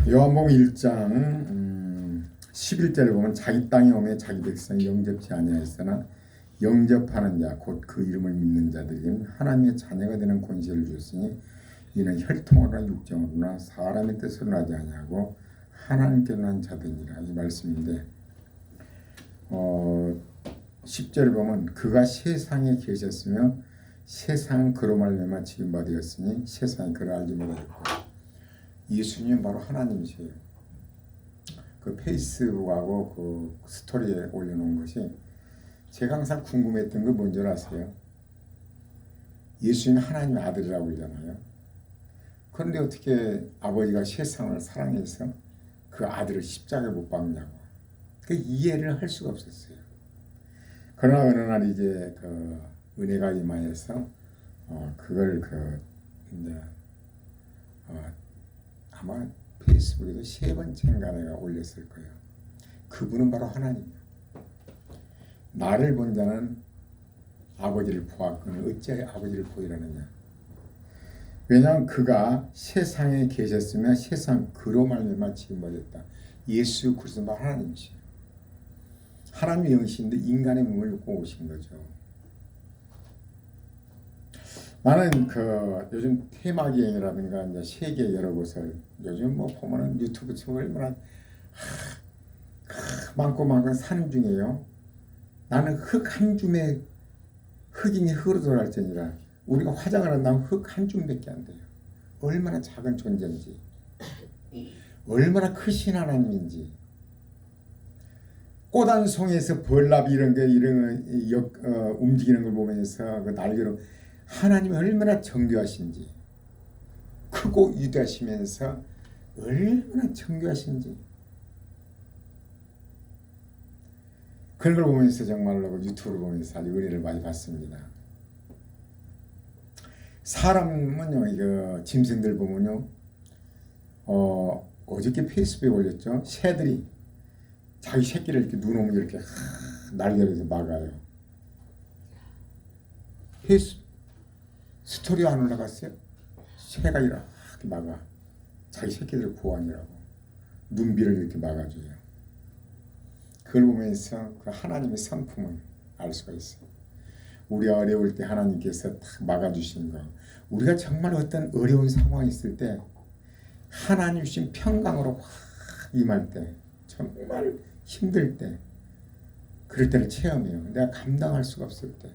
요한복음 1장 11절에 보면 자기 땅에 오매 자기 백성이 영접지 아니하였으나 영접하는 자 곧 그 이름을 믿는 자들에게는 하나님의 자녀가 되는 권세를 주었으니 이는 혈통으로나 육정으로나 사람의 뜻으로 나지 아니하고 하나님께로 난 자들이라. 이 말씀인데 10절에 보면 그가 세상에 계셨으며 세상은 그로 말미암아 지은 바 되었으니 세상이 그를 알지 못하였고. 예수님은 바로 하나님이세요. 그 페이스북하고 그 스토리에 올려놓은 것이 제가 항상 궁금했던 거 뭔지 아세요? 예수님은 하나님의 아들이라고 그러잖아요. 그런데 어떻게 아버지가 세상을 사랑해서 그 아들을 십자가에 못 박냐고. 그 이해를 할 수가 없었어요. 그러나 어느 날 이제 그 은혜가 임하여서 그걸 이제 아마 페이스북에도 3번째인가 내가 올렸을 거예요. 그분은 바로 하나님이에요. 나를 본 자는 아버지를 보았거늘 어찌하여 아버지를 보이라느냐. 왜냐하면 그가 세상에 계셨으면 세상 그로 말미암아 지은 바 되었다. 예수 그리스도는 바로 하나님이시죠. 하나님의 영이신데 인간의 몸을 입고 오신 거죠. 나는 요즘 테마기행이라든가 이제 세계 여러 곳을 요즘 보면은 유튜브 치고 얼마나 많고 사는 중이에요. 나는 흙 한 줌에 흙이니 흙으로 돌아갈지니라. 우리가 화장을 한다면 흙 한 줌밖에 안 돼요. 얼마나 작은 존재인지, 얼마나 크신 하나님인지. 꽃 한 송이에서 벌나비 이런 움직이는 걸 보면서 그 날개로 하나님이 얼마나 정교하신지, 크고 위대하시면서 얼마나 정교하신지, 그런 걸 보면서 정말로 유튜브를 보면서 아주 은혜를 많이 받습니다. 사람은요, 이거 짐승들 보면요, 어저께 페이스북에 올렸죠. 새들이 자기 새끼를 이렇게 눈 오면 이렇게 날개로 이렇게 막아요. 스토리 안 올라갔어요? 새가 이렇게 막아. 자기 새끼들을 보호하느라고. 눈비를 이렇게 막아줘요. 그걸 보면서 그 하나님의 성품을 알 수가 있어요. 우리가 어려울 때 하나님께서 딱 막아주신 거. 우리가 정말 어떤 어려운 상황이 있을 때 하나님 주신 평강으로 확 임할 때, 정말 힘들 때, 그럴 때를 체험해요. 내가 감당할 수가 없을 때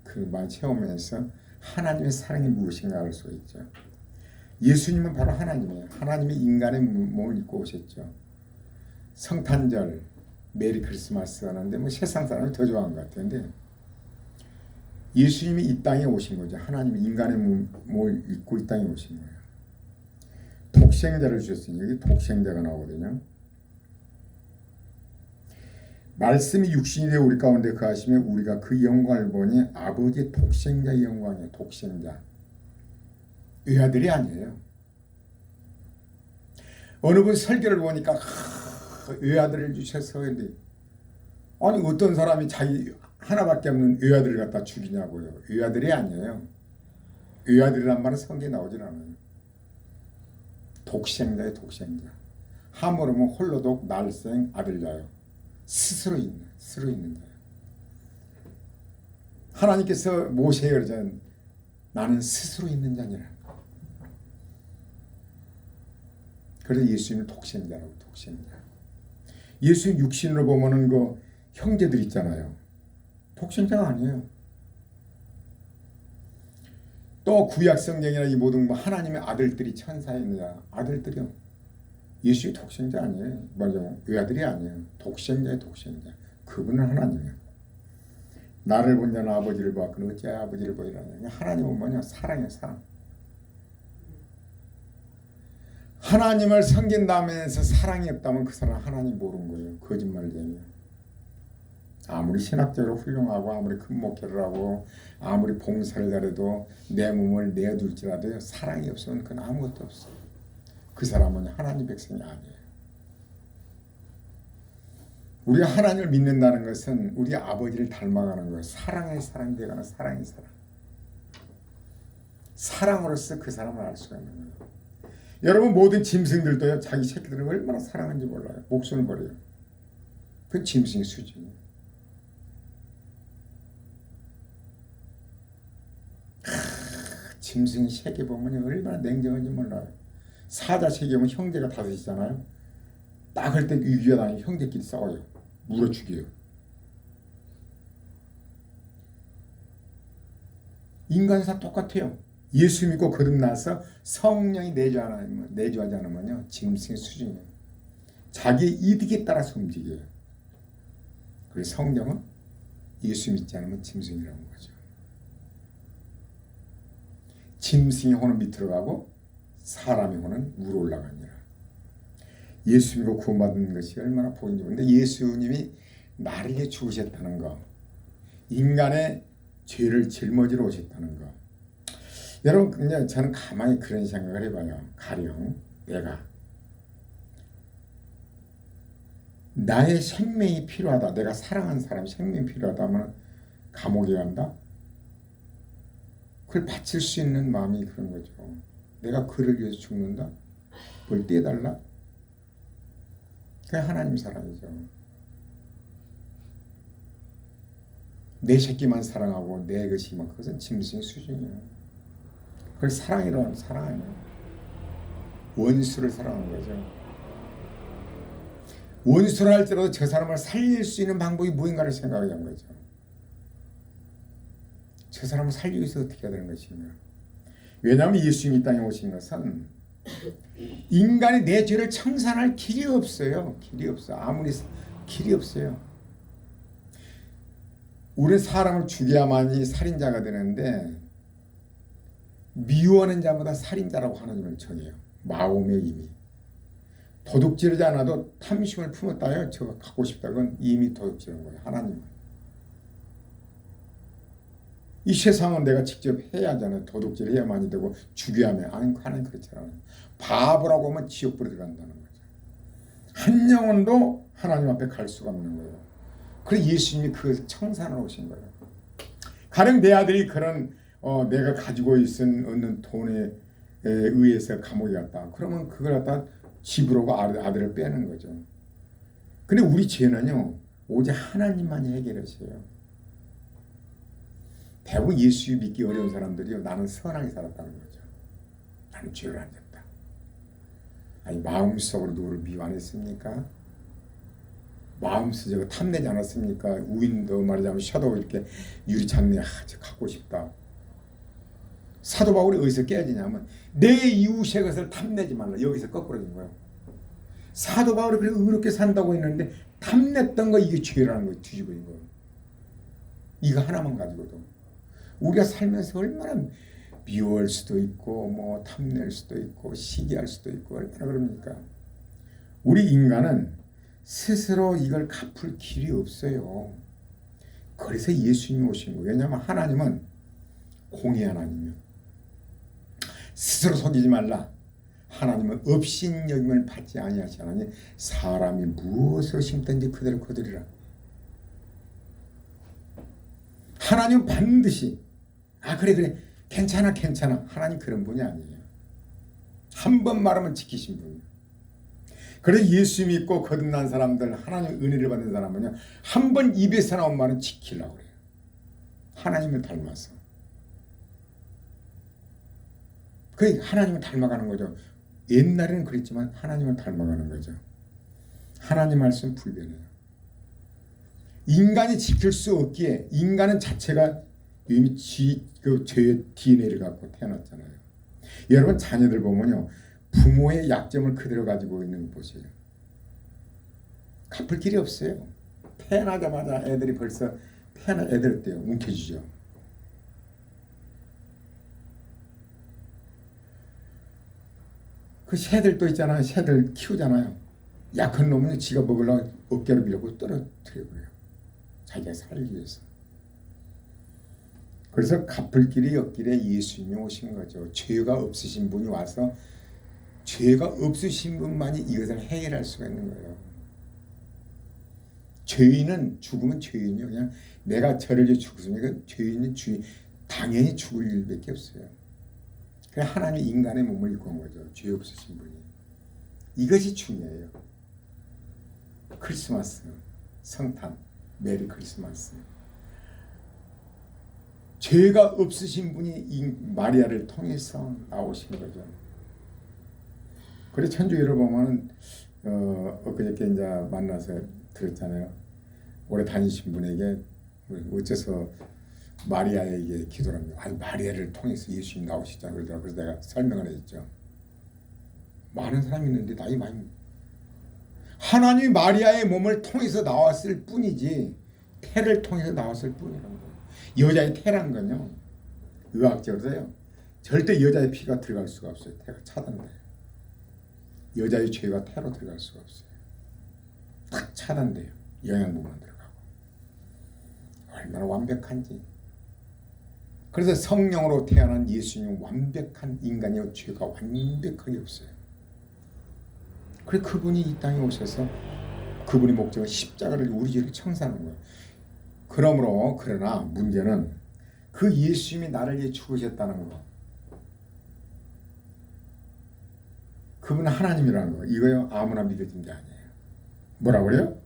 그 말 체험하면서 하나님의 사랑이 무엇인가 알 수가 있죠. 예수님은 바로 하나님이에요. 하나님이 인간의 몸을 입고 오셨죠. 성탄절, 메리 크리스마스 하는데 세상 사람이 더 좋아하는 것 같은데 예수님이 이 땅에 오신 거죠. 하나님이 인간의 몸을 입고 이 땅에 오신 거예요. 독생자를 주셨으니 여기 독생자가 나오거든요. 말씀이 육신이 되어 우리 가운데 거하시며 우리가 그 영광을 보니 아버지의 독생자의 영광이에요. 독생자. 외아들이 아니에요. 어느 분 설교를 보니까 외아들을 주셔서 근데 아니 어떤 사람이 자기 하나밖에 없는 외아들을 갖다 죽이냐고요. 외아들이 아니에요. 외아들이란 말은 성경에 나오질 않아요. 독생자의 독생자. 하물며 홀로독 날생 아들자요. 스스로 있는 자예요. 하나님께서 모세에 그러잖아요. 나는 스스로 있는 자니라. 그래서 예수님은 독생자라고. 독생자. 예수님 육신으로 보면은 그 형제들 있잖아요. 독생자가 아니에요. 또 구약 성경이나 이 모든 하나님의 아들들이 천사에 있는 자, 아들들이요. 예수의 독생자 아니에요. 맞아요. 외아들이 아니에요. 독생자의 독생자. 그분은 하나님이에요. 나를 본 자는 아버지를 보았거늘 어찌하여 아버지를 보이라냐. 하나님은 뭐냐? 사랑이에요. 사랑. 하나님을 섬긴다면서 사랑이 없다면 그 사람은 하나님 모르는 거예요. 거짓말쟁이에요. 아무리 신학적으로 훌륭하고 아무리 큰 목회를 하고 아무리 봉사를 잘해도 내 몸을 내어둘지라도 사랑이 없으면 그건 아무것도 없어요. 그 사람은 하나님 백성이 아니에요. 우리가 하나님을 믿는다는 것은 우리 아버지를 닮아가는 거예요. 사랑의 사람 되거나 사랑의 사람. 사랑으로서 그 사람을 알 수가 있는 거예요. 여러분 모든 짐승들도요 자기 새끼들을 얼마나 사랑하는지 몰라요. 목숨을 버려요. 그 짐승의 수준이에요. 짐승 새끼 보면 얼마나 냉정한지 몰라요. 사자 새끼 보면 형제가 다섯이잖아요. 딱 할 때 위기가 나면 형제끼리 싸워요. 물어 죽여요. 인간사 똑같아요. 예수 믿고 거듭나서 성령이 내주하지 않으면요 짐승의 수준이에요. 자기 이득에 따라서 움직여요. 그래서 성경은 예수 믿지 않으면 짐승이라는 거죠. 짐승의 혼은 밑으로 가고 사람의 혼은 위로 올라가니라. 예수 믿고 구원받는 것이 얼마나 복인지 모르는데 예수님이 나를 위해 죽으셨다는 거, 인간의 죄를 짊어지러 오셨다는 거. 여러분 그냥 저는 가만히 그런 생각을 해봐요. 가령 내가 나의 생명이 필요하다. 내가 사랑하는 사람이 생명이 필요하다 하면 감옥에 간다. 그걸 바칠 수 있는 마음이 그런 거죠. 내가 그를 위해서 죽는다. 그걸 떼달라. 그게 하나님 사랑이죠. 내 새끼만 사랑하고 내 것이면 그것은 짐승의 수준이에요. 그걸 사랑이라고 하면 사랑하네요. 원수를 사랑하는 거죠. 원수를 할지라도 저 사람을 살릴 수 있는 방법이 무엇인가를 생각해야 하는 거죠. 저 사람을 살리기 위해서 어떻게 해야 되는 것이냐. 왜냐하면 예수님이 이 땅에 오신 것은 인간이 내 죄를 청산할 길이 없어요. 길이 없어. 아무리 길이 없어요. 우리 사람을 죽여야만이 살인자가 되는데 미워하는 자마다 살인자라고 하나님을 정해요. 마음의 힘이. 도둑질하지 않아도 탐심을 품었다요. 저거 갖고 싶다. 그건 이미 도둑질한 거예요. 하나님은. 이 세상은 내가 직접 해야 하잖아요. 도둑질 해야만이 되고 죽여야만. 아니 하나님 그렇지 않아요. 바보라고 하면 지옥불에 들어간다는 거죠. 한 영혼도 하나님 앞에 갈 수가 없는 거예요. 그래서 예수님이 그 청산을 오신 거예요. 가령 내 아들이 그런 내가 가지고 있는 돈에 의해서 감옥에 갔다. 그러면 그걸 갖다 집으로 아들을 빼는 거죠. 근데 우리 죄는요 오직 하나님만이 해결하세요. 대부분 예수 믿기 어려운 사람들이요 나는 선하게 살았다는 거죠. 나는 죄를 안 졌다. 아니 마음속으로 누구를 미워 안 했습니까? 마음속으로 탐내지 않았습니까? 우인도 말하자면 샤도우 이렇게 유리창문에 저 갖고 싶다. 사도 바울이 어디서 깨어지냐면 내 이웃의 것을 탐내지 말라. 여기서 거꾸로 된 거예요. 사도 바울이 그렇게 의롭게 산다고 했는데 탐냈던 거 이게 죄라는 거예요. 뒤집어진 거예요. 이거 하나만 가지고도 우리가 살면서 얼마나 미워할 수도 있고 뭐 탐낼 수도 있고 시기할 수도 있고 얼마나 그럽니까? 우리 인간은 스스로 이걸 갚을 길이 없어요. 그래서 예수님이 오신 거예요. 왜냐하면 하나님은 공의 하나님이요. 스스로 속이지 말라. 하나님은 업신여김을 받지 아니하시나니 사람이 무엇을 심든지 그대로 거두리라. 하나님은 반드시 그래 괜찮아 하나님 그런 분이 아니에요. 한 번 말하면 지키신 분이에요. 그래서 예수 믿고 거듭난 사람들 하나님 은혜를 받는 사람은요 한 번 입에서 나온 말은 지키려고 그래요. 하나님을 닮아서. 그 하나님을 닮아가는 거죠. 옛날에는 그랬지만 하나님을 닮아가는 거죠. 하나님 말씀 불변해요. 인간이 지킬 수 없기에 인간은 자체가 이미 그 죄의 DNA를 갖고 태어났잖아요. 여러분 자녀들 보면요 부모의 약점을 그대로 가지고 있는 거 보세요. 갚을 길이 없어요. 태어나자마자 애들이 벌써 애들 어때요? 움켜쥐죠. 그 새들도 있잖아요. 새들 키우잖아요. 약한 놈은 지가 먹으려고 어깨를 밀고 떨어뜨려 버려요. 자기가 살기 위해서. 그래서 갚을 길이 없길래 예수님이 오신 거죠. 죄가 없으신 분이 와서 죄가 없으신 분만이 이것을 해결할 수가 있는 거예요. 죄인은 죽으면 죄인이요. 그냥 내가 저를 위해 죽었으니까 죄인은 당연히 죽을 일밖에 없어요. 그래 하나님이 인간의 몸을 입고 온 거죠. 죄 없으신 분이. 이것이 중요해요. 크리스마스, 성탄, 메리 크리스마스. 죄가 없으신 분이 이 마리아를 통해서 나오신 거죠. 그래 천주교를 보면은 엊그저께 이제 만나서 들었잖아요. 오래 다니신 분에게 어째서 마리아에게 기도를 합니다. 아니 마리아를 통해서 예수님 나오시잖아요. 그러더라고요. 그래서 내가 설명을 했죠. 많은 사람이 있는데 나이 많이 하나님이 마리아의 몸을 통해서 나왔을 뿐이지 태를 통해서 나왔을 뿐이라는 거예요. 여자의 태란 건요. 의학적으로요. 절대 여자의 피가 들어갈 수가 없어요. 태가 차단돼요. 여자의 죄가 태로 들어갈 수가 없어요. 딱 차단돼요. 영양분만 들어가고. 얼마나 완벽한지. 그래서 성령으로 태어난 예수님은 완벽한 인간이요. 죄가 완벽하게 없어요. 그래서 그분이 이 땅에 오셔서 그분의 목적은 십자가를 우리 죄를 청산하는 거예요. 그러나 문제는 그 예수님이 나를 위해 죽으셨다는 거. 그분은 하나님이라는 거. 이거요 아무나 믿어진 게 아니에요. 뭐라 그래요?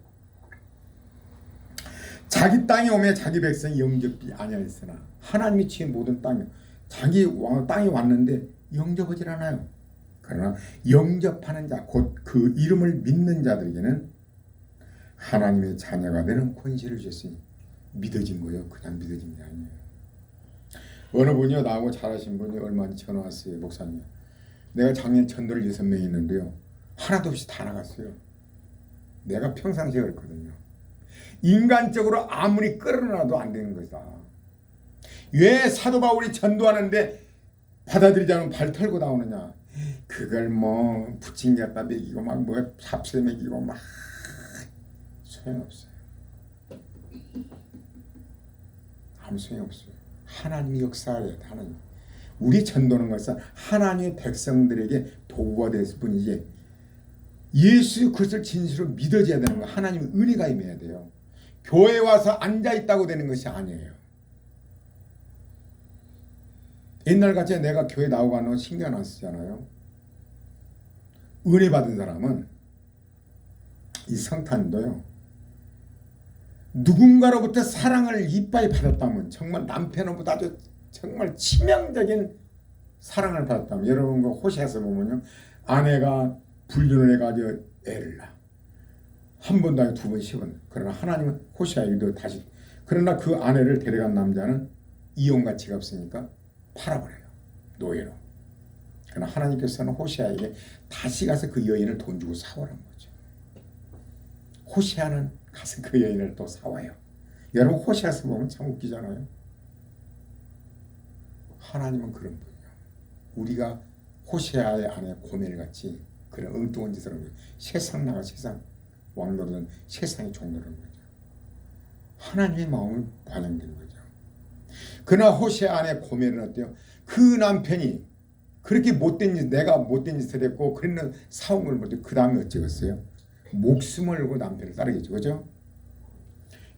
자기 땅에 오매 자기 백성이 영접이 아니하였으나 하나님이 지은 모든 땅이 자기 땅에 왔는데 영접하지 않아요. 그러나 영접하는 자, 곧 그 이름을 믿는 자들에게는 하나님의 자녀가 되는 권세를 주셨으니 믿어진 거예요. 그냥 믿어진 게 아니에요. 어느 분이요 나하고 잘하신 분이 얼마 전에 전화 왔어요. 목사님, 내가 작년 전도를 6명 있는데요 하나도 없이 다 나갔어요. 내가 평상시에 그랬거든요. 인간적으로 아무리 끌어놔도 안 되는 거다. 왜 사도 바울이 전도하는데 받아들이지 않으면 발 털고 나오느냐. 그걸 뭐 부침 갖다 먹이고 막 뭐 잡새 먹이고 막 소용없어요. 아무 소용없어요. 하나님이 역사해야 돼. 하나님. 우리 전도는 것은 하나님의 백성들에게 도구가 됐을 뿐이지 예수 그리스도를 진실로 믿어져야 되는 거. 하나님의 은혜가 임해야 돼요. 교회에 와서 앉아있다고 되는 것이 아니에요. 옛날같이 내가 교회 나오고 하는 건 신경 안 쓰잖아요. 은혜 받은 사람은 이 성탄도요. 누군가로부터 사랑을 이빠이 받았다면 정말 남편보다도 정말 치명적인 사랑을 받았다면 여러분 그 호시아서 보면요. 아내가 불륜을 해가지고 애를 낳아. 한 번도 아니고 두 번, 10번. 그러나 하나님은 호시아에게도 다시 그러나 그 아내를 데려간 남자는 이혼 가치가 없으니까 팔아버려요. 노예로. 그러나 하나님께서는 호시아에게 다시 가서 그 여인을 돈 주고 사오라는 거죠. 호시아는 가서 그 여인을 또 사와요. 여러분 호시아서 보면 참 웃기잖아요. 하나님은 그런 분이에요. 우리가 호시아의 아내 고멜같이 그런 엉뚱한 짓을 하는 거예요. 세상 나가 세상 왕노릇은 세상의 종노릇인 거죠. 하나님의 마음을 반영된 거죠. 그러나 호시아 아내 고멜은 어때요? 그 남편이 그렇게 못된 짓, 내가 못된 짓을 했고 그랬는 사온 걸 못해. 그 다음에 어쩌겠어요? 목숨을 걸고 남편을 따르겠죠. 그죠?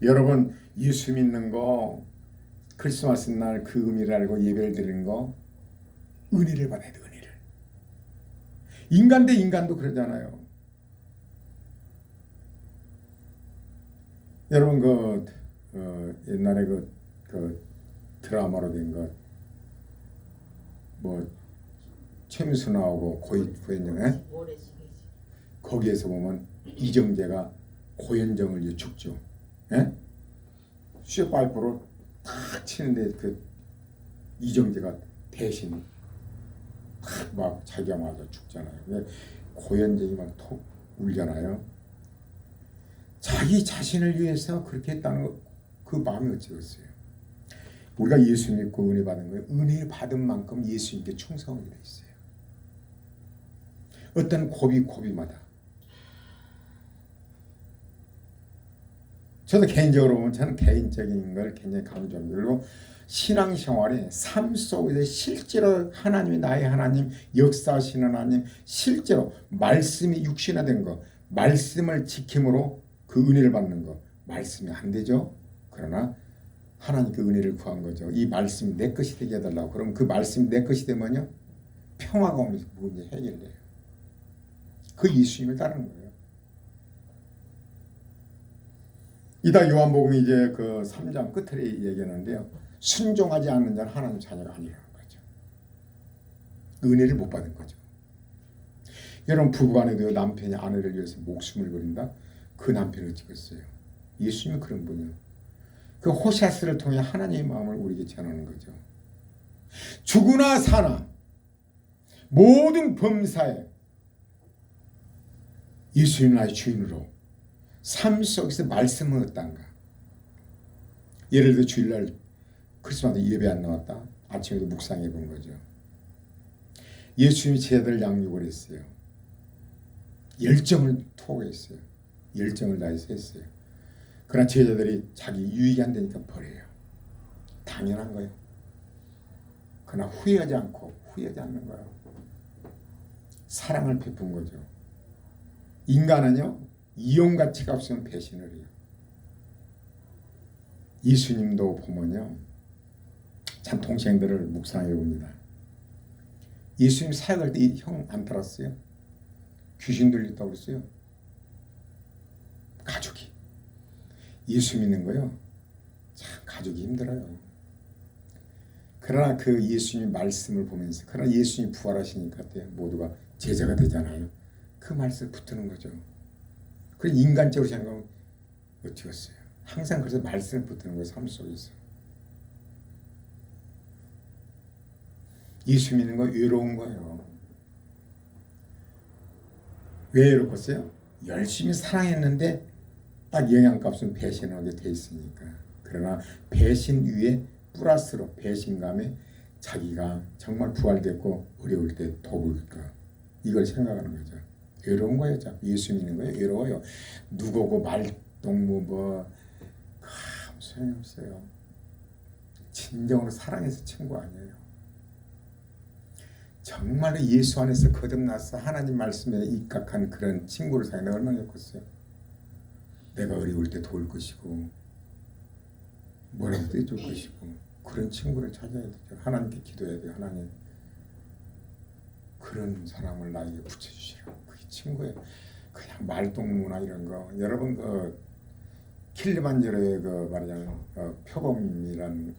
여러분 예수 믿는 거 크리스마스 날 그 의미를 알고 예배를 드리는 거 은혜를 받아야 돼. 은혜를. 인간 대 인간도 그러잖아요. 여러분 옛날에 그 드라마로 된 것 뭐 최민수 나오고 고현정 거기에서 보면 이정재가 고현정을 죽죠. 예? 쇠파이프로 탁 치는데 그 이정재가 대신 막 자기가 맞아 죽잖아요. 근데 고현정이 막 톡 울잖아요. 자기 자신을 위해서 그렇게 했다는 그 마음이 어찌겠어요. 우리가 예수 믿고 은혜 받은 거예요. 은혜 받은 만큼 예수님께 충성하게 돼 있어요. 어떤 고비마다. 저도 개인적으로 보면 저는 개인적인 걸 굉장히 강조합니다. 그리고 신앙생활에 삶 속에서 실제로 하나님이 나의 하나님, 역사하시는 하나님, 실제로 말씀이 육신화된 거, 말씀을 지킴으로 그 은혜를 받는 거, 말씀이 안 되죠. 그러나 하나님께 은혜를 구한 거죠. 이 말씀이 내 것이 되게 해달라고. 그럼 그 말씀이 내 것이 되면요, 평화가 오면서 문제 해결돼요. 그 예수님을 따르는 거예요. 이다 요한복음이 이제 그 3장 끝에 얘기하는데요. 순종하지 않는 자는 하나님 자녀가 아니라는 거죠. 은혜를 못 받은 거죠. 여러분 부부간에도 남편이 아내를 위해서 목숨을 버린다. 그 남편을 찍었어요. 예수님은 그런 분이요. 그 호샤스를 통해 하나님의 마음을 우리에게 전하는 거죠. 죽으나 사나 모든 범사에 예수님 나의 주인으로 삶 속에서 말씀을 얻단가. 예를 들어 주일날 크리스마스 예배 안 나왔다. 아침에도 묵상해 본 거죠. 예수님이 제자들을 양육을 했어요. 열정을 투하했어요. 열정을 다해서 했어요. 그러나 제자들이 자기 유익이 안 되니까 버려요. 당연한 거예요. 그러나 후회하지 않는 거예요. 사랑을 베푼 거죠. 인간은요, 이용 가치가 없으면 배신을 해요. 예수님도 보면요, 참 동생들을 묵상해 봅니다. 예수님 사역할 때 형 안 따랐어요? 귀신 들렸다고 그랬어요. 가족이. 예수 믿는 거요. 참 가족이 힘들어요. 그러나 그 예수님 말씀을 보면서, 그러나 예수님 부활하시니까 모두가 제자가 되잖아요. 그 말씀 붙드는 거죠. 그 인간적으로 생각하면 어떻겠어요. 항상 그래서 말씀을 붙드는 거예요. 삶 속에서. 예수 믿는 거 외로운 거예요. 왜 외롭겠어요? 열심히 사랑했는데 딱 영양값은 배신하게 돼 있으니까. 그러나 배신 위에 플러스로 배신감에 자기가 정말 부활됐고 어려울 때 도울까. 이걸 생각하는 거죠. 외로운 거예요. 예수 믿는 거예요. 외로워요. 누구고 말동무 뭐 아무 소용없어요. 진정으로 사랑해서 친구 아니에요. 정말로 예수 안에서 거듭나서 하나님 말씀에 입각한 그런 친구를 사귀는 얼마나 좋겠어요. 내가 어려울 때 도울 것이고 뭐라도 해줄 것이고 그런 친구를 찾아야 되죠. 하나님께 기도해야 돼요. 하나님 그런 사람을 나에게 붙여주시라고. 그게 친구예요. 그냥 말동무나 이런 거. 여러분 그 킬리만자로의 그 말하자면 표범이라는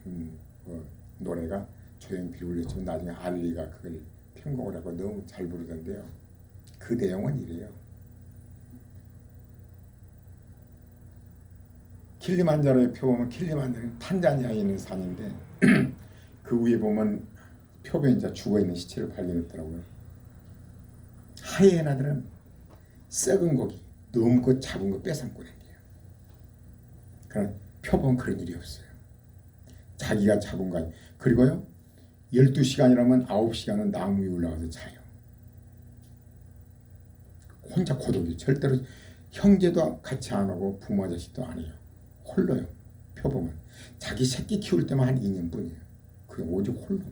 노래가 조용필이 불렸지만 나중에 알리가 그걸 편곡을 하고 너무 잘 부르던데요. 그 내용은 이래요. 킬리만자로의 표범은 킬리만자로는 탄자니아에 있는 산인데 그 위에 보면 표범이 죽어있는 시체를 발견했더라고요. 하이에나들은 썩은 고기 너무 그 작은 거 뺏어먹고 다녀요. 그러나 표범은 그런 일이 없어요. 자기가 잡은 거. 그리고요 12시간이라면 9시간은 나무 위에 올라가서 자요. 혼자 고독이. 절대로 형제도 같이 안 오고 부모 아저씨도 안 해요. 홀로요. 표범은. 자기 새끼 키울 때만 한 2년뿐이에요. 그게 오직 홀로.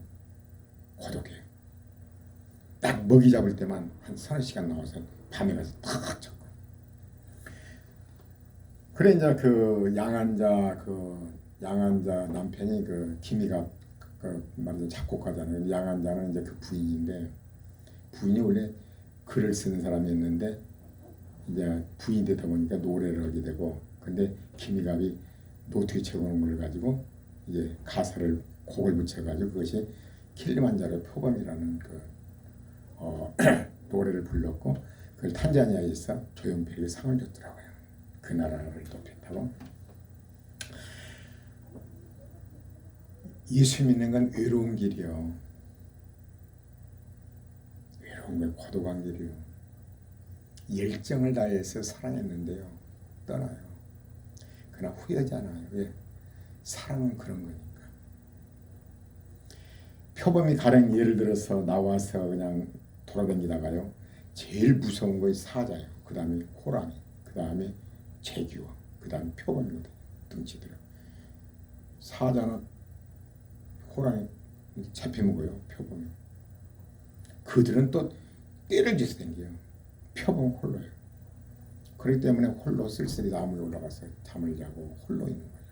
고독해요. 딱 먹이 잡을 때만 한 30시간 나와서 밤에 가서 탁 잡고. 그래 이제 그 양한자 남편이 그 김이가 말하자면 작곡가잖아요. 양한자는 이제 그 부인인데 부인이 원래 글을 쓰는 사람이었는데 이제 부인이 되다 보니까 노래를 하게 되고 근데 김이갑이 노트에 적어놓은 걸 가지고 이제 가사를 곡을 붙여가지고 그것이 킬리만자로 표범이라는 그 노래를 불렀고 그걸 탄자니아에서 조용필에게 상을 줬더라고요. 그 나라를 높였다고. 예수 믿는 건 외로운 길이요. 외로운 게 고독한 길이요. 열정을 다해서 사랑했는데요. 떠나요. 그러나 후회하지 않아요. 왜? 사랑은 그런 거니까. 표범이 가령 예를 들어서 나와서 그냥 돌아다니다가요. 제일 무서운 거이 사자예요. 그 다음에 호랑이, 그 다음에 재규어, 그 다음에 표범이거든요. 등치들은. 사자는 호랑이 잡혀먹어요. 표범이. 그들은 또 떼를 쥐서 댕겨요. 표범 홀로예요. 그렇기 때문에 홀로 쓸쓸히 나무에 올라가서 잠을 자고 홀로 있는 거죠.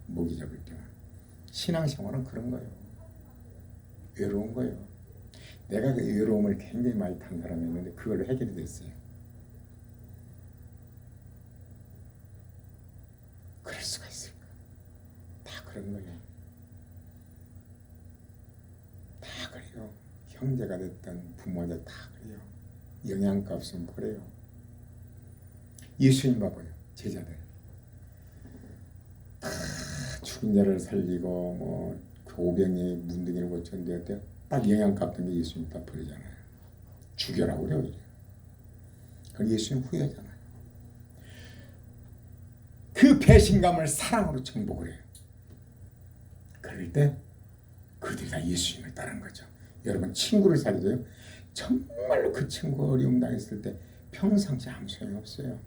먹이 잡을 때는. 신앙생활은 그런 거예요. 외로운 거예요. 내가 그 외로움을 굉장히 많이 탄 사람이었는데 그걸로 해결이 됐어요. 그럴 수가 있을까? 다 그런 거예요. 다 그래요. 형제가 됐든 부모가 다 그래요. 영양가 없으면 버려요. 예수님 봐봐요. 제자들 다 죽은 자를 살리고 뭐 오병이 문둥이를 고쳤는데 딱 영양가 없던 게 예수님 다 버리잖아요. 죽여라고 그래요. 그건 예수님 후회잖아요. 그 배신감을 사랑으로 정복을 해요. 그럴 때 그들이 다 예수님을 따른 거죠. 여러분 친구를 사귀어요. 정말로 그 친구가 어려움 당했을 때 평상시 아무 소용이 없어요.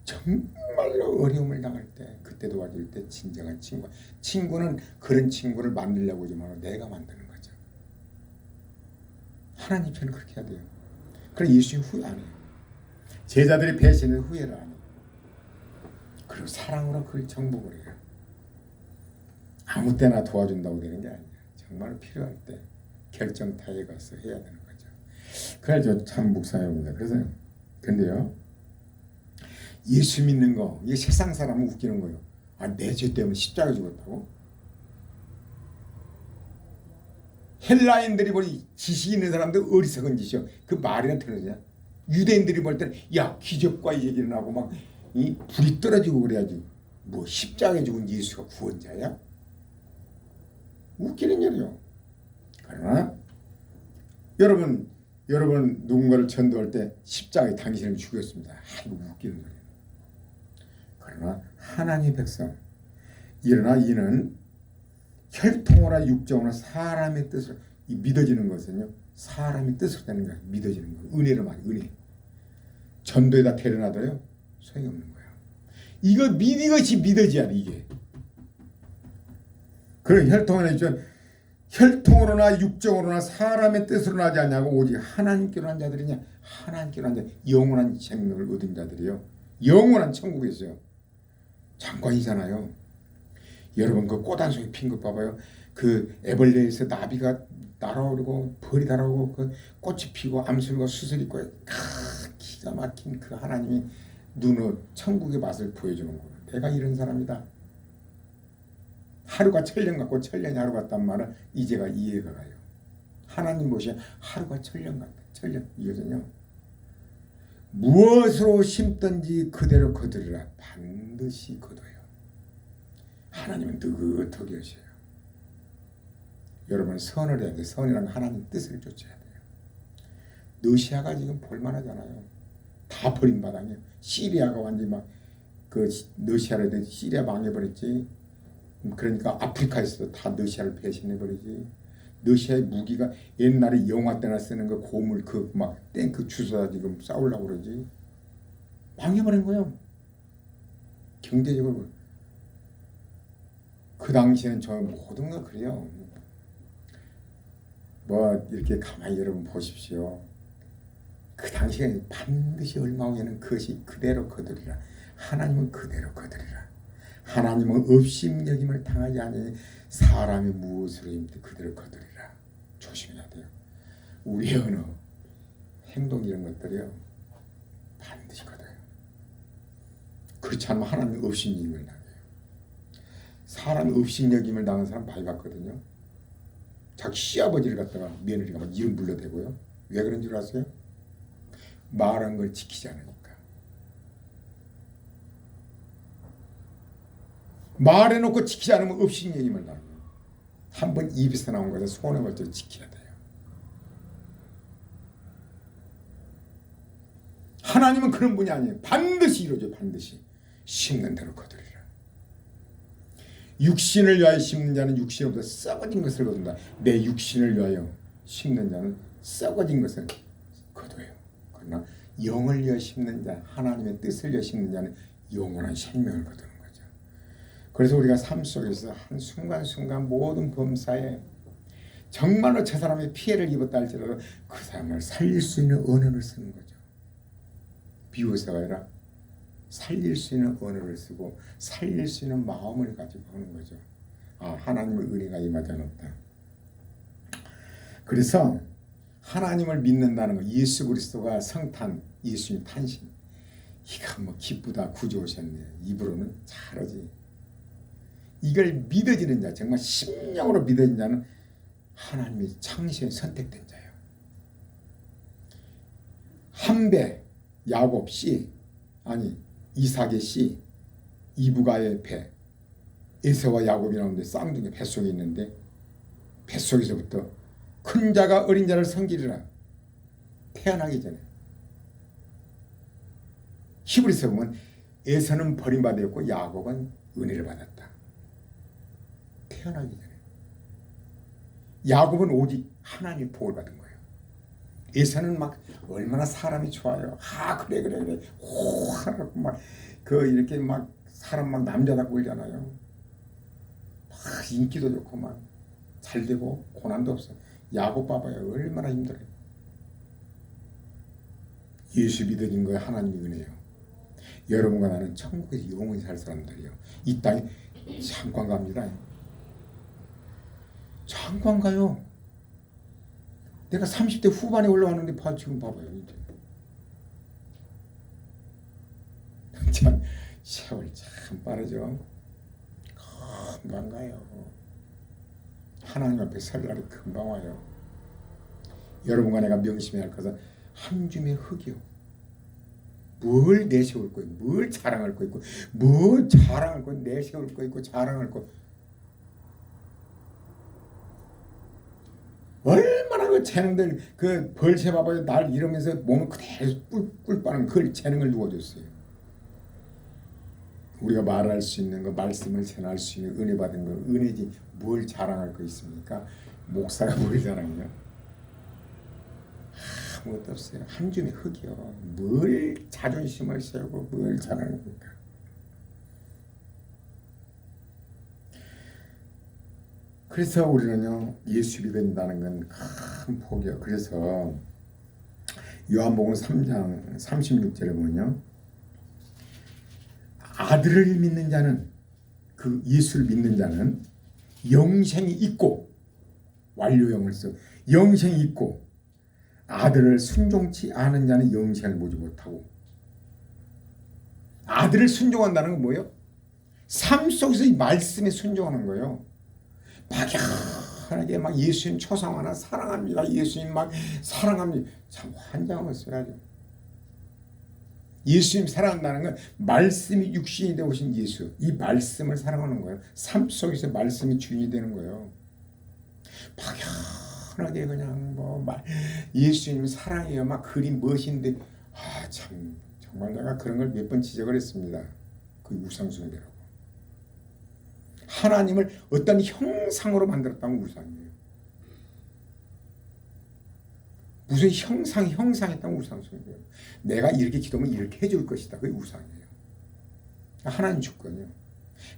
정말로 어려움을 당할 때 그때 도와줄 때 진정한 친구. 친구는 그런 친구를 만들려고 하지 말고 내가 만드는 거죠. 하나님 편은 그렇게 해야 돼요. 그럼 예수님 후회 안 해요. 제자들이 배신을 후회를 안 해요. 그리고 사랑으로 그걸 정복을 해요. 아무 때나 도와준다고 되는 게 아니에요. 정말 필요할 때 결정타에 가서 해야 되는 거죠. 그래서 참 묵상해봅니다. 그래서 근데요, 예수 믿는 거, 이게 세상 사람은 웃기는 거예요. 아, 내 죄 때문에 십자가 죽었다고? 헬라인들이 보니 지식 있는 사람들 어리석은 짓이요. 그 말이나 틀어지냐? 유대인들이 볼 때는 야 기적과 얘기를 하고 막 이 불이 떨어지고 그래야지. 뭐 십자가에 죽은 예수가 구원자야? 웃기는 일이요. 그러나 여러분 누군가를 전도할 때 십자가에 당신을 죽였습니다. 이거 웃기는 거예요. 그러나 하나님의 백성 일어나 이는 혈통으로 육정으로 사람의 뜻을 믿어지는 것은요. 사람의 뜻으로 되는 거예요. 믿어지는 거예요. 은혜로 말이에요. 은혜. 전도에다 데려놔도요. 소용이 없는 거야. 이것이 믿어져야 돼. 이게. 그런 혈통으로나 육정으로나 사람의 뜻으로 나지 않냐고 오직 하나님께로 한 자들이냐. 하나님께로 한 자. 영원한 생명을 얻은 자들이요. 영원한 천국에 있어요. 장관이잖아요. 여러분 그 꽃 한 송이 핀 것 봐봐요. 그 에벌레에서 나비가 날아오르고 벌이 날아오고 그 꽃이 피고 암술과 수술이 있고 기가 막힌 그 하나님이 눈으로 천국의 맛을 보여주는 거예요. 내가 이런 사람이다. 하루가 천년 같고 천년이 하루 같단 말은 이제가 이해가 가요. 하나님 보시면 하루가 천년 같다. 천년 이거든요. 무엇으로 심든지 그대로 거두리라. 반드시 거둬요. 하나님은 느긋하게 하셔요. 여러분 선을 해야 돼요. 선이란 하나님 뜻을 쫓아야 돼요. 러시아가 지금 볼만하잖아요. 다 버림받아요. 시리아가 완전히 막 그 러시아를 시리아 망해버렸지. 그러니까 아프리카에서도 다 러시아를 배신해버리지. 러시아의 무기가 옛날에 영화 때나 쓰는 거 고물 그 막 탱크 주워다 지금 싸우려고 그러지. 망해버린 거예요. 경제적으로. 그 당시에는 저 모든 거 그래요. 뭐 이렇게 가만히 여러분 보십시오. 그 당시에 반드시 얼마 후에는 그것이 그대로 거두리라. 하나님은 그대로 거두리라. 하나님은 업심여김을 당하지 않으니 사람이 무엇으로 힘든 그대로 거두리라. 조심해야 돼요. 우리의 언어, 행동 이런 것들이요. 반드시 거둬요. 그렇지 않으면 하나님 업심여김을 당해요. 사람 업심여김을 당한 사람 많이 봤거든요. 자기 시아버지를 갖다가 며느리가 막 이름 불러대고요. 왜 그런 줄 아세요? 말한 걸 지키지 않으니까. 말해놓고 지키지 않으면 업신여김을 당해요. 한번 입에서 나온 것을 손에 걸쳐 지켜야 돼요. 하나님은 그런 분이 아니에요. 반드시 이루어져요. 반드시. 심는 대로 거두리라. 육신을 위하여 심는 자는 육신으로부터 썩어진 것을 거둔다. 내 육신을 위하여 심는 자는 썩어진 것을 거둬요. 그러나 영을 위하여 심는 자, 하나님의 뜻을 위하여 심는 자는 영원한 생명을 거두는 거죠. 그래서 우리가 삶 속에서 한 순간순간 모든 범사에 정말로 저 사람이 피해를 입었다 할지라도 그 사람을 살릴 수 있는 언어를 쓰는 거죠. 비유서가 아니라 살릴 수 있는 언어를 쓰고 살릴 수 있는 마음을 가지고 하는 거죠. 아, 하나님의 은혜가 임하지 않았다. 그래서 하나님을 믿는다는 거, 예수 그리스도가 성탄, 예수님 탄신, 이거 뭐 기쁘다 구주오셨네, 입으로는 잘하지. 이걸 믿어지는 자, 정말 심령으로 믿어지는 자는 하나님의 창시에 선택된 자예요. 함배, 야곱 씨, 아니 이삭의 씨, 이브가의 배, 에서와 야곱이 나오는데 쌍둥이 뱃속에 있는데, 뱃속에서부터 큰 자가 어린 자를 섬기리라. 태어나기 전에. 히브리서 보면 에서는 버림받았고 야곱은 은혜를 받았다. 태어나기 전에. 야곱은 오직 하나님 복을 받은 거예요. 에서는 막 얼마나 사람이 좋아요. 그래 오 하라고 막 이렇게 막 사람 막 남자답고 그러잖아요. 막 인기도 좋고 막 잘되고 고난도 없어. 야곱 봐봐요. 얼마나 힘들어요. 예수 믿어진 거에 하나님이 은혜요. 여러분과 나는 천국에서 영원히 살 사람들이요. 이 땅에 잠깐 갑니다. 잠깐 가요. 내가 30대 후반에 올라왔는데 지금 봐봐요. 참 세월 참 빠르죠. 금방 가요. 하나님 앞에 설 날이 금방 와요. 여러분과 내가 명심해야 할 것은 한 줌의 흙이요. 뭘 내세울 거 있고, 뭘 자랑할 거 있고, 뭘 자랑할 거, 내세울 거 있고, 자랑할 거. 얼마나 그 재능들, 그 벌새 봐봐요. 날 이러면서 몸을 그대로 꿀 빠는 그 재능을 누워줬어요. 우리가 말할 수 있는 거, 말씀을 전할 수 있는 은혜 받은 거, 은혜지 뭘 자랑할 거 있습니까? 목사가 뭘 자랑해요? 아무것도 없어요. 한 줌의 흙이요. 뭘 자존심을 세우고 뭘 자랑합니까? 그래서 우리는요, 예수 믿는다는 건 큰 복이요. 그래서 요한복음 3장 36절에 보면요, 아들을 믿는 자는, 그 예수를 믿는 자는 영생이 있고, 완료형을 써 영생이 있고, 아들을 순종치 않은 자는 영생을 보지 못하고. 아들을 순종한다는 건 뭐예요? 삶 속에서 이 말씀에 순종하는 거예요. 막연하게 막 예수님 초상화나 사랑합니다, 예수님 막 사랑합니다, 참 환장하고 있어야죠. 예수님 사랑한다는 건 말씀이 육신이 되어 오신 예수, 이 말씀을 사랑하는 거예요. 삶 속에서 말씀이 주인이 되는 거예요. 막연하게 그냥 예수님 사랑해요 막 그림 멋인데, 참 정말 내가 그런 걸 몇 번 지적을 했습니다. 그 우상숭배라고. 하나님을 어떤 형상으로 만들었다면 우상이에요. 무슨 형상했다면 우상숭배예요. 내가 이렇게 기도하면 이렇게 해줄 것이다. 그게 우상이에요. 하나님 주권이요.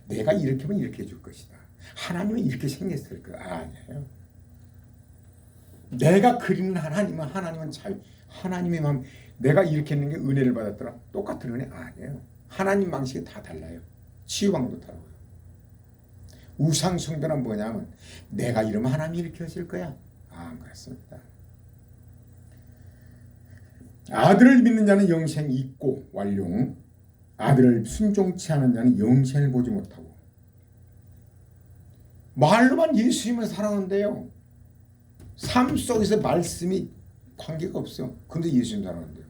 내가 이렇게 하면 이렇게 해줄 것이다. 하나님은 이렇게 생겼을 거 아니에요. 내가 그리는 하나님은 하나님의 마음, 내가 이렇게 했는 게 은혜를 받았더라. 똑같은 은혜 아니에요. 하나님 방식이 다 달라요. 치유방도 다르고요. 우상숭배는 뭐냐면 내가 이러면 하나님이 이렇게 하실 거야. 안 그렇습니다. 아들을 믿는 자는 영생이 있고 완료. 아들을 순종치 않은 자는 영생을 보지 못하고. 말로만 예수님을 사랑한대요. 삶 속에서 말씀이 관계가 없어. 근데 예수님 사랑한대요.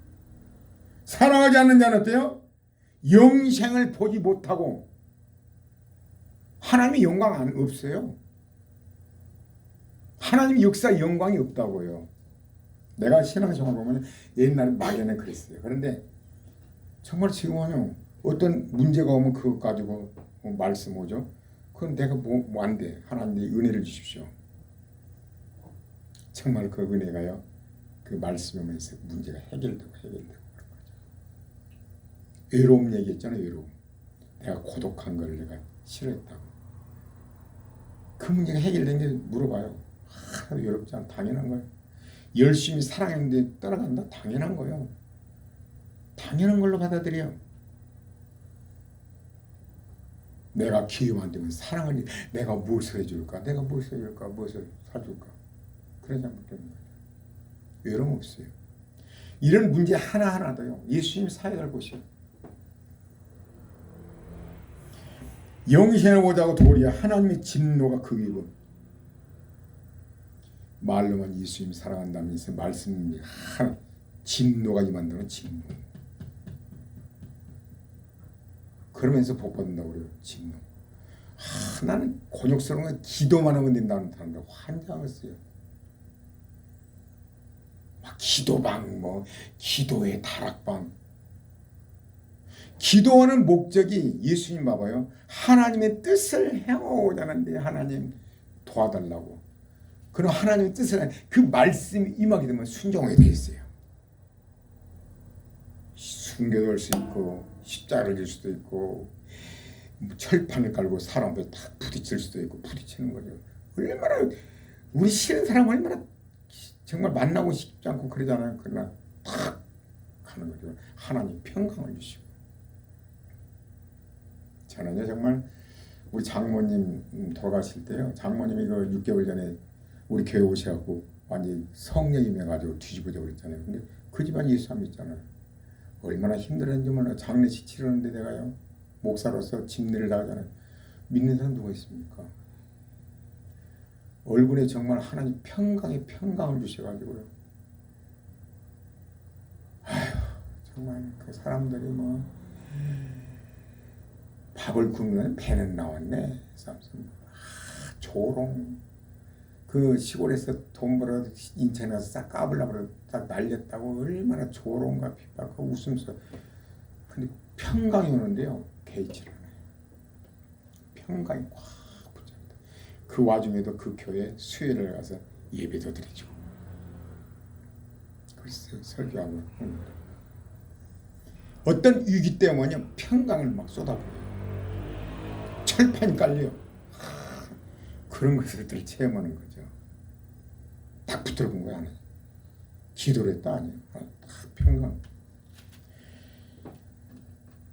사랑하지 않는 자는 어때요? 영생을 보지 못하고. 하나님의 영광 없어요. 하나님 역사 영광이 없다고요. 내가 신앙생활 보면 옛날에 막연히 그랬어요. 그런데 정말 지금은요, 어떤 문제가 오면 그것 가지고 말씀 오죠. 그건 내가 뭐 안 돼. 하나님 은혜를 주십시오. 정말 그 은혜가요, 그 말씀에 의해서 문제가 해결되고 그런 거죠. 외로움 얘기했잖아요. 외로움. 내가 고독한 걸 내가 싫어했다고. 그 문제가 해결된 게 물어봐요. 외롭지 않아. 당연한 거예요. 열심히 사랑했는데 떠나간다? 당연한 거예요. 당연한 걸로 받아들여. 내가 기회만 되면 사랑을, 내가 무엇을 해줄까? 내가 무엇을 해줄까? 무엇을 사줄까? 그러지 않겠는 거죠. 외로움 없어요. 이런 문제 하나하나도요. 예수님 사역을 보시오. 영신을 보자고 도리어 하나님의 진노가 그 위고 말로만 예수님 사랑한다면서 말씀이 진노가 임한다는 진노. 그러면서 복 받는다고 그래요. 진노. 나는 곤욕스러운 건 기도만 하면 된다는 사람들 환장했어요. 막 기도방, 뭐 기도의 다락방. 기도하는 목적이 예수님 봐봐요. 하나님의 뜻을 행하고자 하는데 하나님 도와달라고. 그럼 하나님의 뜻을 그 말씀이 임하게 되면 순종하게 되어 있어요. 순교도 할 수 있고 십자가를 질 수도 있고 철판을 깔고 사람 앞에 딱 부딪힐 수도 있고 부딪히는 거죠. 얼마나 우리 싫은 사람 얼마나 정말 만나고 싶지 않고 그러잖아요. 그러나 탁 가는 거죠. 하나님 평강을 주시고. 저는요 정말 우리 장모님 돌아가실 때요. 장모님이 그 6개월 전에 우리 교회 오셔갖고 완전히 성령이 임해가지고 뒤집어져 버렸잖아요. 근데 그 집안 예수 안 믿잖아요. 얼마나 힘들었는지 몰라. 장례식 치르는데 내가요 목사로서 집례를 나가잖아요. 믿는 사람 누가 있습니까? 얼굴에 정말 하나님 평강의 평강을 주셔가지고요. 아휴 정말 그 사람들이 뭐 밥을 굶으면 배는 나왔네. 조롱. 그 시골에서 돈 벌어 인천에 가서 싹 까불라고 딱 날렸다고 얼마나 조롱과 핍박과 웃으면서. 근데 평강이 오는데요. 개의치를 않아요. 평강이 꽉 붙잡니다. 그 와중에도 그 교회 수요일에 가서 예배도 드리죠. 글쎄 설교하고 어떤 위기 때문에 평강을 막 쏟아부어요. 철판이 깔려요. 그런 것들을 체험하는 거죠. 딱 붙들어본 거야. 기도를 했다 아니에요. 딱 평강.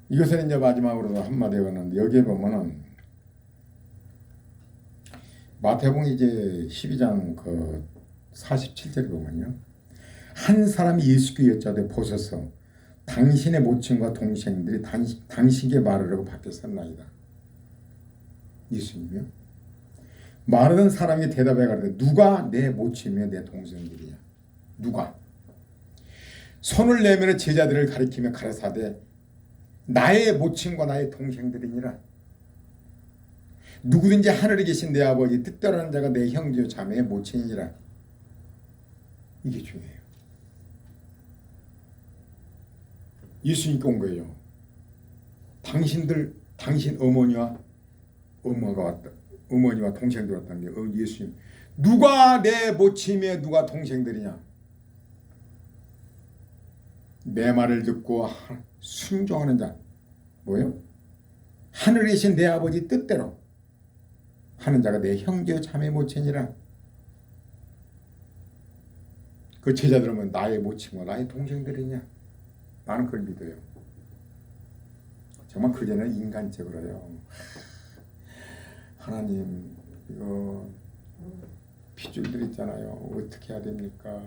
이것은 이제 마지막으로 한마디 하는데 여기에 보면은 마태복음 이제 12장 그 47절에 보면요. 한 사람이 예수께 여짜되 보소서 당신의 모친과 동생들이 당신께 말하려고 밖에 섰나이다. 예수님이요. 말하는 사람이 대답해 가르되 누가 내 모친이며 내 동생들이냐. 누가. 손을 내밀어 제자들을 가리키며 가라사대 나의 모친과 나의 동생들이니라. 누구든지 하늘에 계신 내 아버지 뜻대로 하는 자가 내 형제요 자매의 모친이니라. 이게 중요해요. 예수님께 온 거예요. 당신 어머니와 엄마가 왔다. 어머니와 동생들 왔다는 게 예수님. 누가 내 모친이며 누가 동생들이냐. 내 말을 듣고 순종하는 자. 뭐예요? 하늘에 계신 내 아버지 뜻대로 하는 자가 내 형제요 자매 모친이라. 그 제자들은 뭐 나의 모친과 나의 동생들이냐. 나는 그걸 믿어요. 정말 그전에는 인간적으로요. 하나님 이거 핏줄들 있잖아요. 어떻게 해야 됩니까?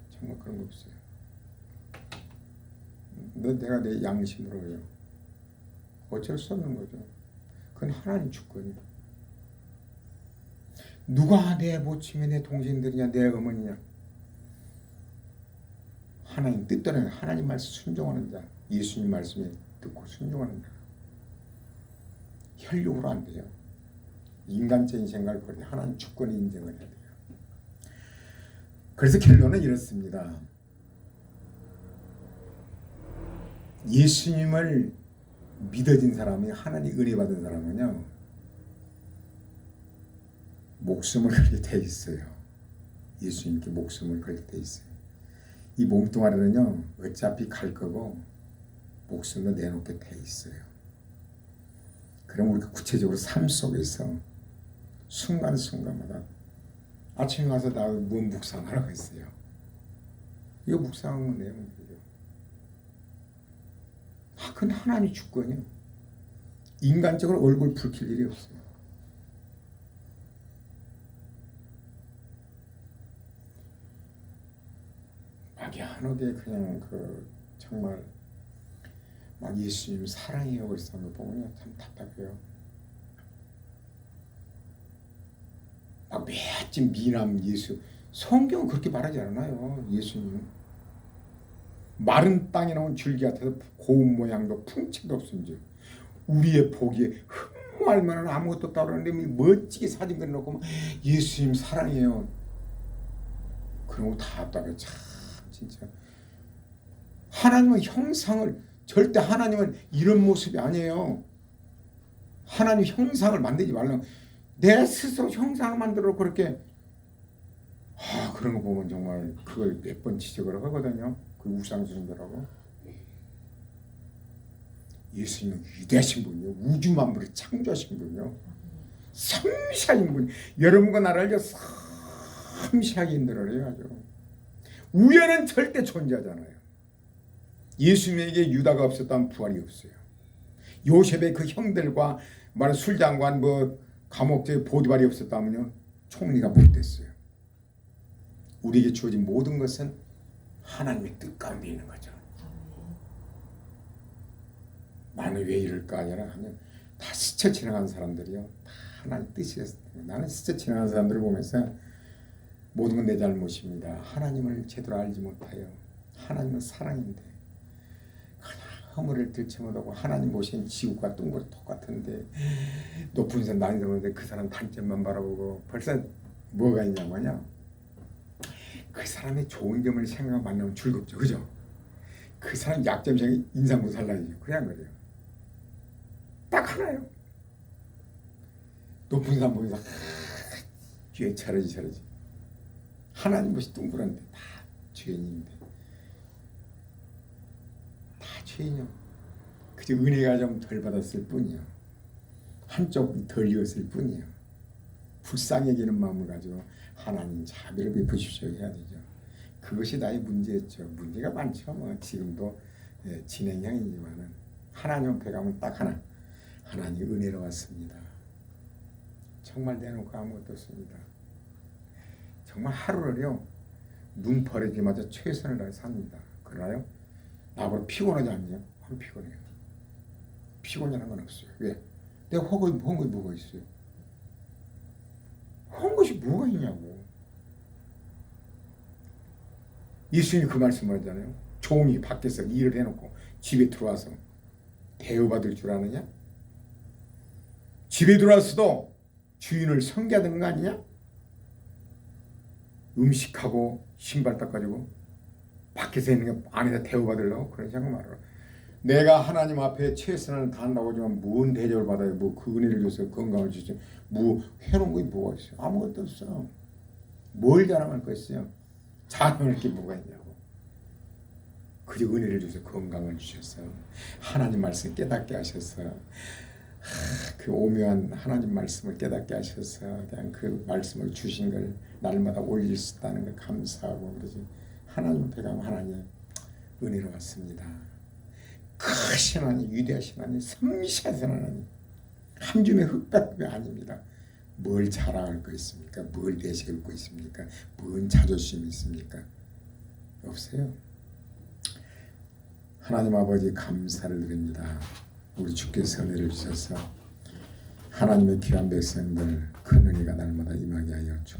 정말 그런 거 없어요. 내가 내 양심으로 해요. 어쩔 수 없는 거죠. 그건 하나님 주권이에요. 누가 내 모친이며 내 동생들이냐 내 어머니냐. 하나님 뜻대로 하나님 말씀 순종하는 자. 예수님 말씀에 듣고 순종하는 자. 혈육으로 안 돼요. 인간적인 생각을 버리고 하나님 주권의 인정을 해야 돼요. 그래서 결론은 이렇습니다. 예수님을 믿어진 사람이 하나님 은혜 받은 사람은요. 목숨을 걸게 돼 있어요. 예수님께 목숨을 걸게 돼 있어요. 이 몸뚱아리는요. 어차피 갈 거고 목숨도 내놓게 돼 있어요. 그럼 우리가 구체적으로 삶 속에서 순간순간마다 아침에 와서 나 뭐 묵상하라고 했어요. 이거 묵상하면 내용이죠. 그건 하나님의 주권이에요. 인간적으로 얼굴 붉힐 일이 없어요. 막연하게 그냥 정말 막 예수님 사랑해요 그래서 한번 보면 참 답답해요. 막 맷진 미남 예수 성경은 그렇게 말하지 않아요. 예수님 마른 땅에 나온 줄기 같아서 고운 모양도 풍채도 없은지 우리의 보기에 흠모할 만한 아무것도 없다 그러는데 멋지게 사진 그려놓고 막 예수님 사랑해요. 그런 거 다 답답해. 참 진짜 하나님의 형상을 절대 하나님은 이런 모습이 아니에요. 하나님 형상을 만들지 말라고 내 스스로 형상을 만들어 그렇게 그런 거 보면 정말 그걸 몇 번 지적을 하거든요. 그 우상숭배라고. 예수님은 위대하신 분이요. 우주 만물을 창조하신 분이요. 섬세하신 분. 여러분과 나를 섬세하게 인도를 해야죠. 우연은 절대 존재하잖아요. 예수님에게 유다가 없었다면 부활이 없어요. 요셉의 그 형들과 술장관 감옥의 보디발이 없었다면요 총리가 못 됐어요. 우리에게 주어진 모든 것은 하나님의 뜻 가운데 있는 거죠. 나는 왜 이럴까 아니라 다 스쳐 지나간 사람들이요 다 하나님 뜻이었어요. 나는 스쳐 지나간 사람들을 보면서 모든 건 내 잘못입니다. 하나님을 제대로 알지 못해요. 하나님은 사랑인데 허물을 들지 못하고 하나님 보시는 지구가 둥그러 똑같은데 높은 산 난이도 오는데 그 사람 단점만 바라보고 벌써 뭐가 있냐면요. 그 사람의 좋은 점을 생각하고 만나면 즐겁죠. 그죠? 그 사람 약점 생각해 인상도 살라야죠. 그냥 그래요. 딱 하나요. 높은 산 보면서 뒤에 저러지. 하나님 것이 둥그런데 다 죄인인데 다 죄인이요. 그저 은혜가 좀 덜 받았을 뿐이요. 한쪽 덜 이었을 뿐이요. 불쌍히 여기는 마음을 가지고 하나님 자비를 베푸십시오 해야 되죠. 그것이 나의 문제였죠. 문제가 많죠. 지금도 진행형이지만은 하나님 앞에 가면 딱 하나. 하나님 은혜로 왔습니다. 정말 내놓고 아무것도 없습니다. 정말 하루를요 눈 버리기마저 최선을 다해 삽니다. 그러나요? 나보다 피곤하지 않냐? 안 피곤해요. 피곤이라는 건 없어요. 왜? 내가 헌 것이 뭐가 있어요? 헌 것이 뭐가 있냐고. 예수님이 그 말씀을 하잖아요. 종이 밖에서 일을 해놓고 집에 들어와서 대우받을 줄 아느냐? 집에 들어와서도 주인을 섬겨하는 거 아니냐? 음식하고 신발 닦아주고 밖에서 있는 게 안에다 대우받으려고 그런 생각 말아요. 내가 하나님 앞에 최선을 다한다고 하지만 뭔 대접을 받아요. 그 은혜를 줘서 건강을 주죠. 해놓은 게 뭐가 있어요? 아무것도 없어. 뭘 자랑할 거 있어요? 자랑할 게 뭐가 있냐고. 그저 은혜를 줘서 건강을 주셔서 하나님 말씀 깨닫게 하셔서 그 오묘한 하나님 말씀을 깨닫게 하셔서 그냥 그 말씀을 주신 걸 날마다 올릴 수 있다는 걸 감사하고 그러지. 하나님 앞에 가면 하나님 은혜로 왔습니다. 크신 하나님, 위대하신 하나님, 섬시하신 하나님, 한 줌의 흙밭이 아닙니다. 뭘 자랑할 거 있습니까? 뭘 내세울 거 있습니까? 뭔 자존심이 있습니까? 없어요. 하나님 아버지 감사를 드립니다. 우리 주께서 은혜를 주셔서 하나님의 귀한 백성들 큰 은혜가 날마다 임하게 하여 주옵소서.